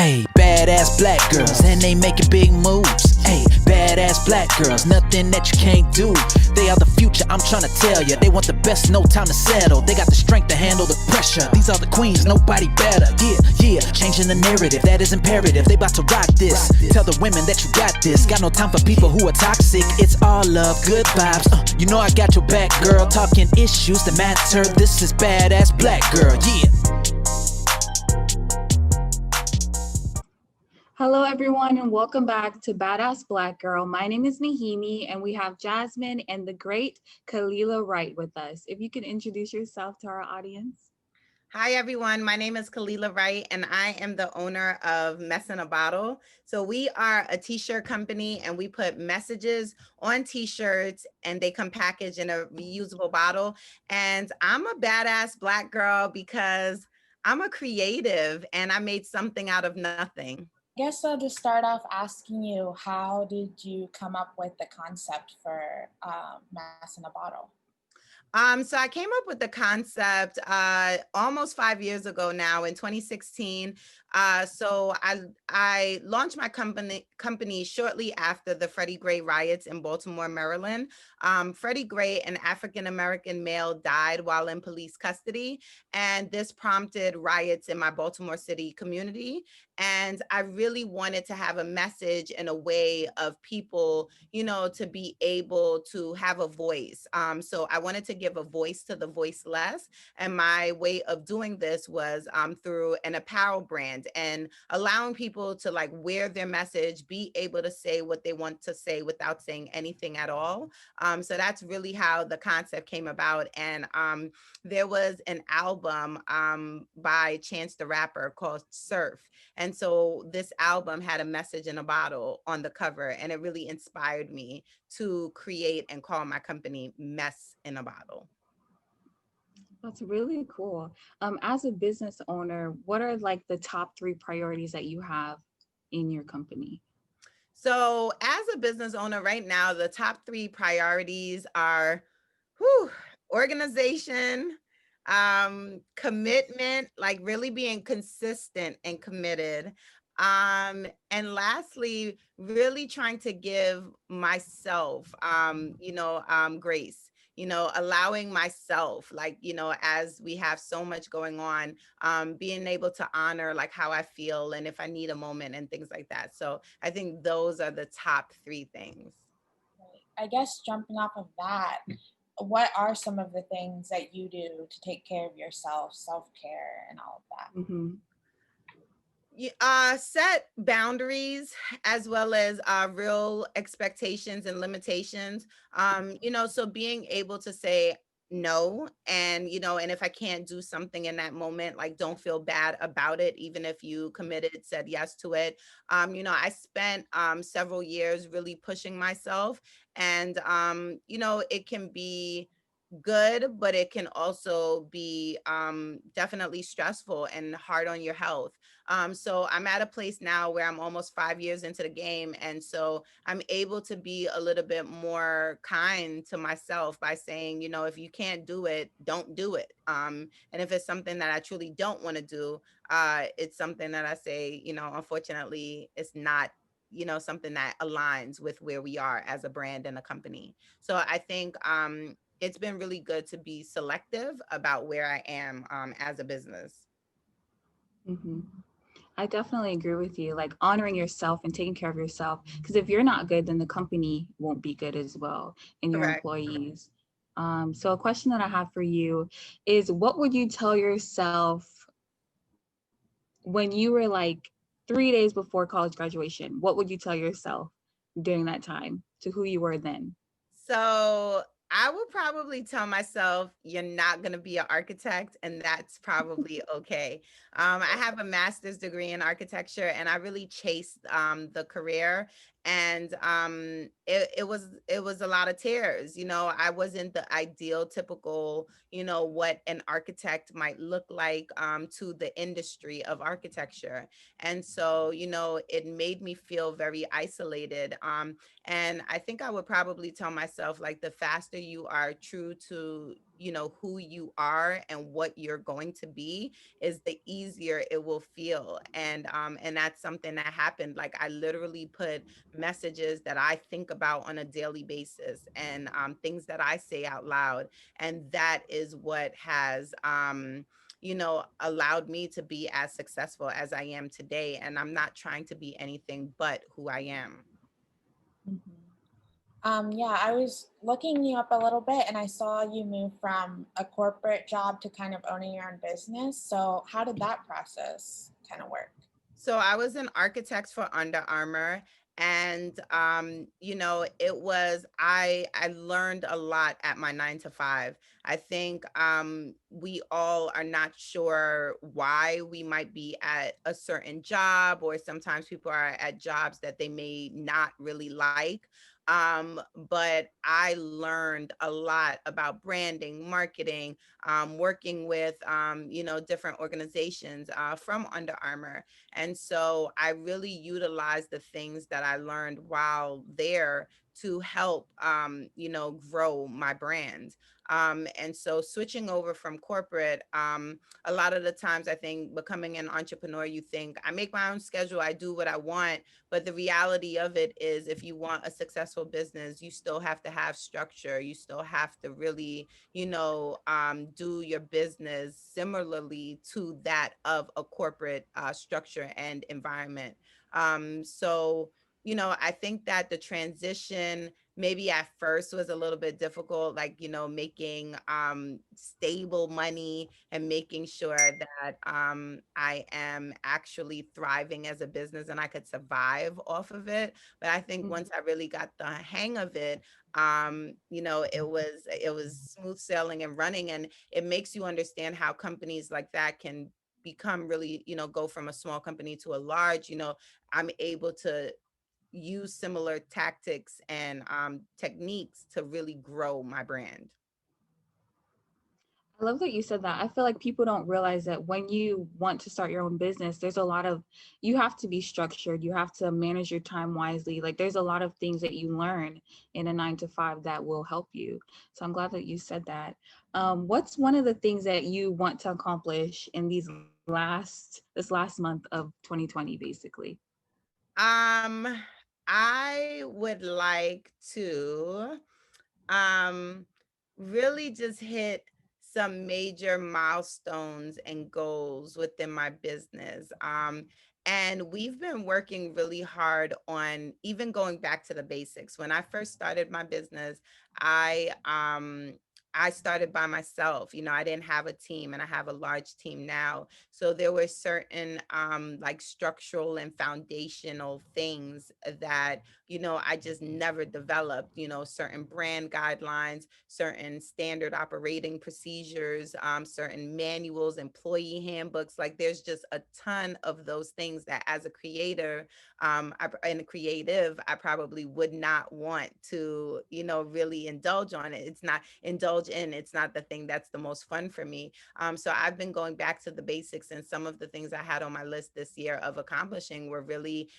Hey, badass black girls, and they making big moves. Hey, badass black girls, nothing that you can't do. They are the future, I'm trying to tell ya. They want the best, no time to settle. They got the strength to handle the pressure. These are the queens, nobody better. Yeah, changing the narrative, that is imperative. They about to rock this. Tell the women that you got this. Got no time for people who are toxic. It's all love, good vibes. You know I got your back, girl. Talking issues that matter. This is badass black girl, yeah. Hello, everyone, and welcome back to Badass Black Girl. My name is Nehemie, and we have Jasmine and the great Kalilah Wright with us. If you could introduce yourself to our audience. Hi, everyone. My name is Kalilah Wright, and I am the owner of Mess in a Bottle. So we are a t-shirt company, and we put messages on t-shirts, and they come packaged in a reusable bottle. And I'm a badass Black girl because I'm a creative, and I made something out of nothing. I guess I'll just start off asking you, how did you come up with the concept for Mess in a Bottle? So I came up with the concept almost 5 years ago now in 2016. So I launched my company shortly after the Freddie Gray riots in Baltimore, Maryland. Freddie Gray, an African-American male, died while in police custody, and this prompted riots in my Baltimore City community. And I really wanted to have a message and a way of people, to be able to have a voice. So I wanted to give a voice to the voiceless. And my way of doing this was through an apparel brand and allowing people to wear their message, be able to say what they want to say without saying anything at all. So that's really how the concept came about. And there was an album by Chance the Rapper called Surf. And so this album had a message in a bottle on the cover, and it really inspired me to create and call my company Mess in a Bottle. That's really cool. As a business owner, what are the top 3 priorities that you have in your company? So as a business owner right now, the top 3 priorities are organization, commitment, really being consistent and committed. And lastly, really trying to give myself, grace, allowing myself, as we have so much going on, being able to honor how I feel and if I need a moment and things like that. So I think those are the top 3 things. I guess jumping off of that, what are some of the things that you do to take care of yourself, self-care and all of that? Mm-hmm. Set boundaries as well as real expectations and limitations. So being able to say no, and and if I can't do something in that moment, don't feel bad about it, even if you committed, said yes to it. I spent several years really pushing myself, and it can be good, but it can also be definitely stressful and hard on your health. So I'm at a place now where I'm almost 5 years into the game. And so I'm able to be a little bit more kind to myself by saying, if you can't do it, don't do it. And if it's something that I truly don't want to do, it's something that I say, unfortunately, it's not something that aligns with where we are as a brand and a company. So I think it's been really good to be selective about where I am as a business. Mm-hmm. I definitely agree with you, honoring yourself and taking care of yourself, because if you're not good, then the company won't be good as well, and your Correct. employees. So a question that I have for you is, what would you tell yourself when you were 3 days before college graduation? What would you tell yourself during that time to who you were then? So I would probably tell myself, you're not going to be an architect, and that's probably okay. I have a master's degree in architecture, and I really chased the career, and it was a lot of tears. I wasn't the ideal, typical, what an architect might look like to the industry of architecture, and so it made me feel very isolated. And I think I would probably tell myself, the faster you are true to who you are and what you're going to be, is the easier it will feel. And that's something that happened. Like, I literally put messages that I think about on a daily basis, and things that I say out loud, and that is what has allowed me to be as successful as I am today. And I'm not trying to be anything but who I am. Mhm. Yeah, I was looking you up a little bit and I saw you move from a corporate job to kind of owning your own business. So, how did that process kind of work? So I was an architect for Under Armour, and it was I learned a lot at my 9 to 5. I think we all are not sure why we might be at a certain job, or sometimes people are at jobs that they may not really like. But I learned a lot about branding, marketing, working with different organizations from Under Armour. And so I really utilized the things that I learned while there to help, grow my brand. And so switching over from corporate, a lot of the times I think becoming an entrepreneur, you think, I make my own schedule, I do what I want. But the reality of it is, if you want a successful business, you still have to have structure. You still have to really, do your business similarly to that of a corporate structure and environment. So, I think that the transition maybe at first was a little bit difficult, like, making stable money and making sure that I am actually thriving as a business and I could survive off of it. But I think Mhm. once I really got the hang of it, it was smooth sailing and running. And it makes you understand how companies like that can become really, go from a small company to a large. I'm able to use similar tactics and techniques to really grow my brand. I love that you said that. I feel like people don't realize that when you want to start your own business, there's a lot of, you have to be structured. You have to manage your time wisely. Like, there's a lot of things that you learn in a 9 to 5 that will help you. So I'm glad that you said that. What's one of the things that you want to accomplish in this last month of 2020, basically? Um, I would like to um really just hit some major milestones and goals within my business. And we've been working really hard on even going back to the basics. When I first started my business, I started by myself. I didn't have a team, and I have a large team now. So there were certain like structural and foundational things that I just never developed, certain brand guidelines, certain standard operating procedures, certain manuals, employee handbooks. Like, there's just a ton of those things that as a creator and a creative, I probably would not want to, really indulge on it. It's not indulge in, it's not the thing that's the most fun for me. So I've been going back to the basics, and some of the things I had on my list this year of accomplishing were really,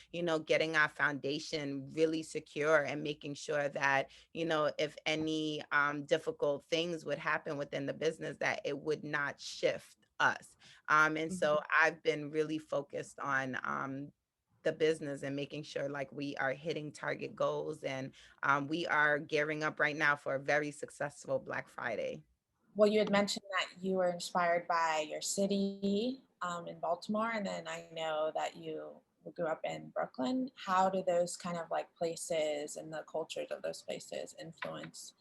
getting our foundation really secure and making sure that, if any difficult things would happen within the business, that it would not shift us. And so I've been really focused on the business and making sure like we are hitting target goals, and we are gearing up right now for a very successful Black Friday. Well, you had mentioned that you were inspired by your city in Baltimore, and then I know that you grew up in Brooklyn. How do those kind of like places and the cultures of those places influence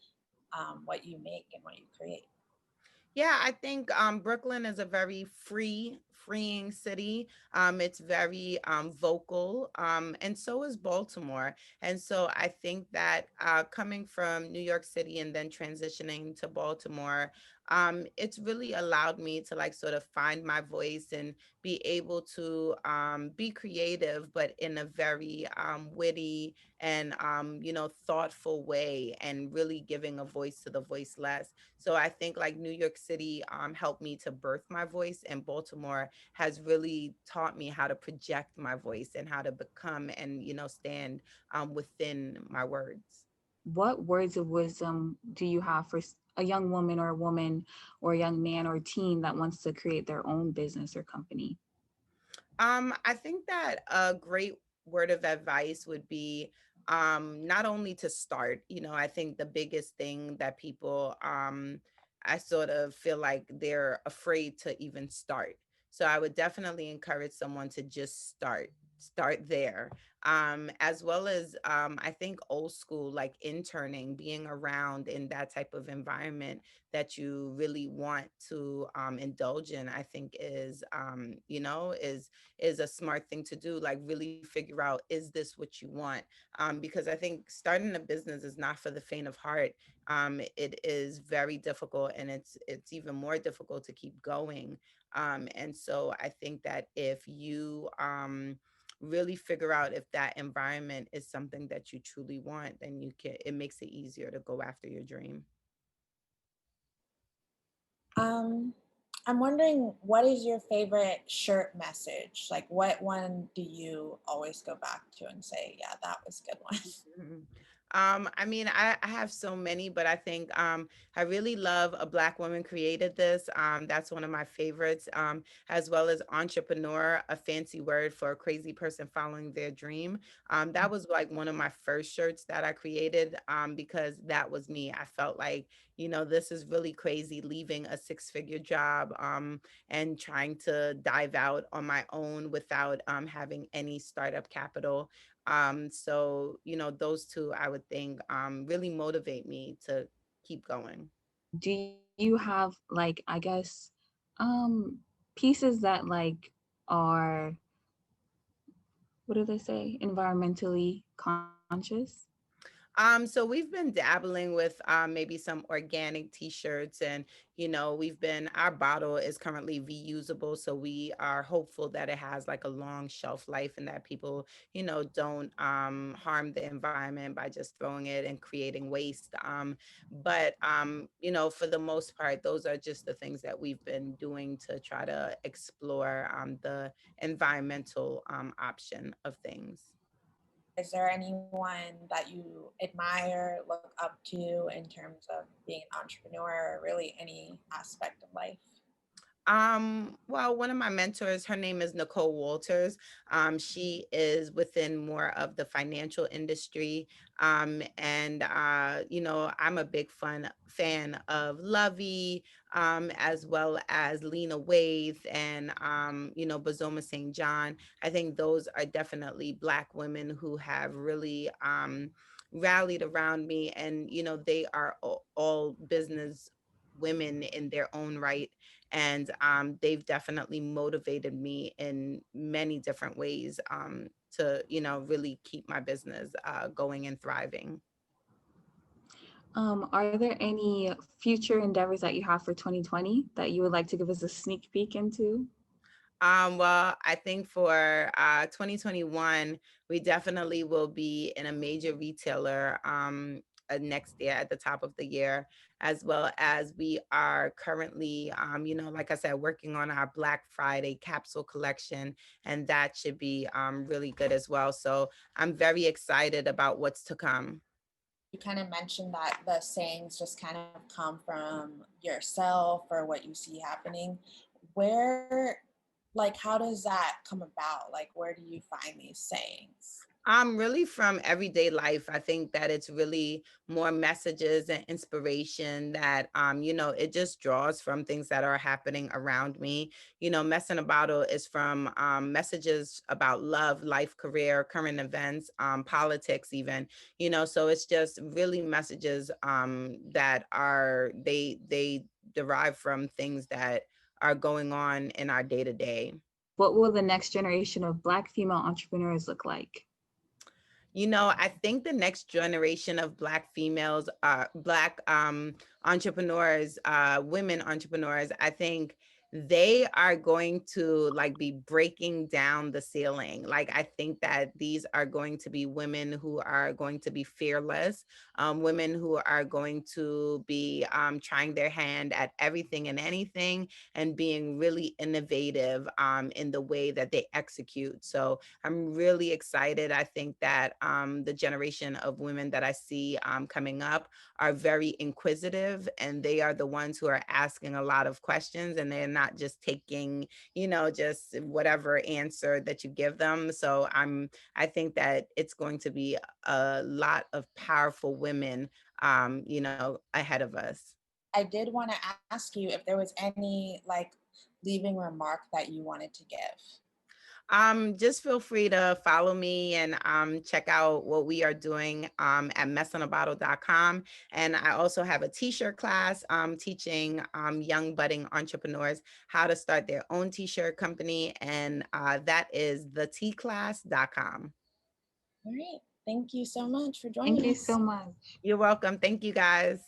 what you make and what you create? Yeah, I think Brooklyn is a very freeing city. It's very vocal, and so is Baltimore. And so I think that coming from New York City and then transitioning to Baltimore, it's really allowed me to like sort of find my voice and be able to be creative, but in a very witty and thoughtful way, and really giving a voice to the voiceless. So I think like New York City helped me to birth my voice, and Baltimore has really taught me how to project my voice and how to become and stand within my words. What words of wisdom do you have for a young woman or a woman or a young man or teen that wants to create their own business or company? I think that a great word of advice would be not only to start, I think the biggest thing that people, I sort of feel like they're afraid to even start. So I would definitely encourage someone to just start there. As well as I think old school, like interning, being around in that type of environment that you really want to indulge in, I think is a smart thing to do. Like really figure out, is this what you want? Because I think starting a business is not for the faint of heart. It is very difficult, and it's even more difficult to keep going. And so I think that if you really figure out if that environment is something that you truly want, then it makes it easier to go after your dream. Um, I'm wondering, what is your favorite shirt message? Like, what one do you always go back to and say, yeah, that was a good one? Mhm. I mean, I have so many, but I think I really love A Black Woman Created This. That's one of my favorites, as well as entrepreneur, a fancy word for a crazy person following their dream. That was like one of my first shirts that I created because that was me. I felt like, this is really crazy, leaving a six-figure job and trying to dive out on my own without having any startup capital. So, those two I would think really motivate me to keep going. Do you have like, I guess, um pieces that like are, what do they say, environmentally conscious? So we've been dabbling with maybe some organic t-shirts, and our bottle is currently reusable, so we are hopeful that it has like a long shelf life and that people, don't harm the environment by just throwing it and creating waste. But for the most part, those are just the things that we've been doing to try to explore the environmental option of things. Is there anyone that you admire, look up to in terms of being an entrepreneur or really any aspect of life? Well, one of my mentors, her name is Nicole Walters. She is within more of the financial industry. And I'm a big fan of Lovey, as well as Lena Waithe and Bazoma St. John. I think those are definitely Black women who have really rallied around me, and they are all business women in their own right, and they've definitely motivated me in many different ways to really keep my business going and thriving. Are there any future endeavors that you have for 2020 that you would like to give us a sneak peek into? Well, I think for 2021, we definitely will be in a major retailer next year at the top of the year, as well as we are currently, like I said, working on our Black Friday capsule collection, and that should be really good as well. So I'm very excited about what's to come. You kind of mentioned that the sayings just kind of come from yourself or what you see happening. Where, like, how does that come about? Like, where do you find these sayings? Really from everyday life. I think that it's really more messages and inspiration that, it just draws from things that are happening around me. Messing about it is from messages about love, life, career, current events, politics, even, so it's just really messages that they derive from things that are going on in our day to day. What will the next generation of Black female entrepreneurs look like? I think the next generation of Black females, Black entrepreneurs, women entrepreneurs, I think they are going to like be breaking down the ceiling. Like, I think that these are going to be women who are going to be fearless, women who are going to be trying their hand at everything and anything, and being really innovative in the way that they execute. So I'm really excited. I think that the generation of women that I see coming up are very inquisitive, and they are the ones who are asking a lot of questions, and they're not just taking, just whatever answer that you give them. So I think that it's going to be a lot of powerful women, ahead of us. I did want to ask you if there was any like leaving remark that you wanted to give. Just feel free to follow me and check out what we are doing at messinabottle.com. And I also have a t-shirt class teaching young budding entrepreneurs how to start their own t-shirt company. And that is thetclass.com. All right. Thank you so much for Thank joining you us. so much. You're welcome. Thank you, guys.